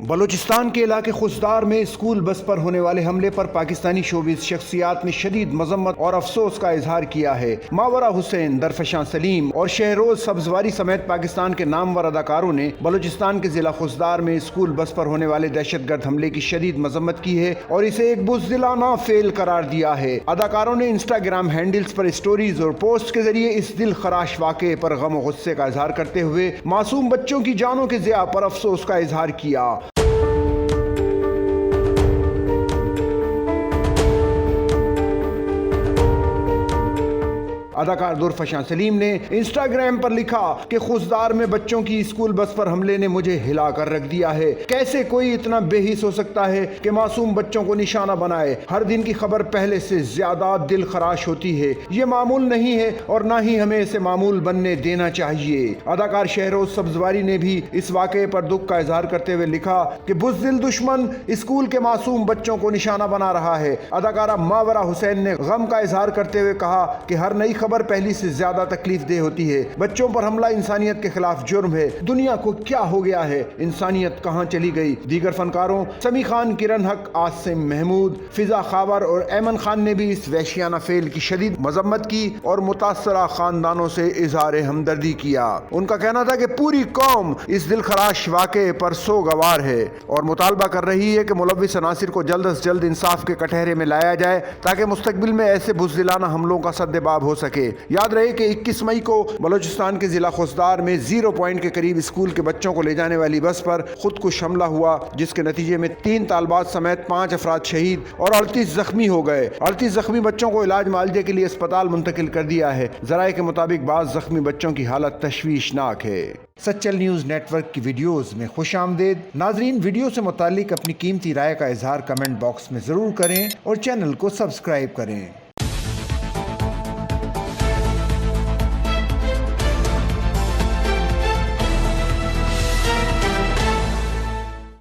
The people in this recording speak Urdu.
بلوچستان کے علاقے خوزدار میں اسکول بس پر ہونے والے حملے پر پاکستانی شوبز شخصیات نے شدید مذمت اور افسوس کا اظہار کیا ہے۔ ماورا حسین، درفشاں سلیم اور شہروز سبزواری سمیت پاکستان کے نامور اداکاروں نے بلوچستان کے ضلع خوزدار میں اسکول بس پر ہونے والے دہشت گرد حملے کی شدید مذمت کی ہے اور اسے ایک بزدلانہ فعل قرار دیا ہے۔ اداکاروں نے انسٹاگرام ہینڈلز پر اسٹوریز اور پوسٹ کے ذریعے اس دل خراش واقعے پر غم و غصے کا اظہار کرتے ہوئے معصوم بچوں کی جانوں کے ضیاع پر افسوس کا اظہار کیا۔ اداکار درفشاں سلیم نے انسٹاگرام پر لکھا کہ خوزدار میں بچوں کی اسکول بس پر حملے نے مجھے ہلا کر رکھ دیا ہے۔ کیسے کوئی اتنا بے حس ہو سکتا ہے کہ معصوم بچوں کو نشانہ بنائے؟ ہر دن کی خبر پہلے سے زیادہ دل خراش ہوتی ہے۔ یہ معمول نہیں ہے اور نہ ہی ہمیں اسے معمول بننے دینا چاہیے۔ اداکار شہروز سبزواری نے بھی اس واقعے پر دکھ کا اظہار کرتے ہوئے لکھا کہ بزدل دشمن اسکول کے معصوم بچوں کو نشانہ بنا رہا ہے۔ اداکارہ ماورا حسین نے غم کا اظہار کرتے ہوئے کہا کہ ہر نئی خبر پہلی سے زیادہ تکلیف دہ ہوتی ہے۔ بچوں پر حملہ انسانیت کے خلاف جرم ہے۔ دنیا کو کیا ہو گیا ہے؟ انسانیت کہاں چلی گئی؟ دیگر فنکاروں سمی خان، کرن حق، عاصم محمود، فضا خاور اور ایمن خان نے بھی اس وحشیانہ فعل کی شدید مذمت کی اور متاثرہ خاندانوں سے اظہار ہمدردی کیا۔ ان کا کہنا تھا کہ پوری قوم اس دل خراش واقعے پر سوگوار ہے اور مطالبہ کر رہی ہے کہ ملوث عناصر کو جلد از جلد انصاف کے کٹہرے میں لایا جائے تاکہ مستقبل میں ایسے بزدلانہ حملوں کا سدباب ہو سکے۔ یاد رہے کہ 21 مئی کو بلوچستان کے ضلع خوزدار میں 0 پوائنٹ کے قریب اسکول کے بچوں کو لے جانے والی بس پر خودکش حملہ ہوا، جس کے نتیجے میں 3 طالبات سمیت 5 افراد شہید اور 38 زخمی ہو گئے۔ 38 زخمی بچوں کو علاج معالجے کے لیے اسپتال منتقل کر دیا ہے۔ ذرائع کے مطابق بعض زخمی بچوں کی حالت تشویشناک ہے۔ سچل نیوز نیٹ ورک کی ویڈیوز میں خوش آمدید۔ ناظرین، ویڈیو سے متعلق اپنی قیمتی رائے کا اظہار کمنٹ باکس میں ضرور کریں اور چینل کو سبسکرائب کریں۔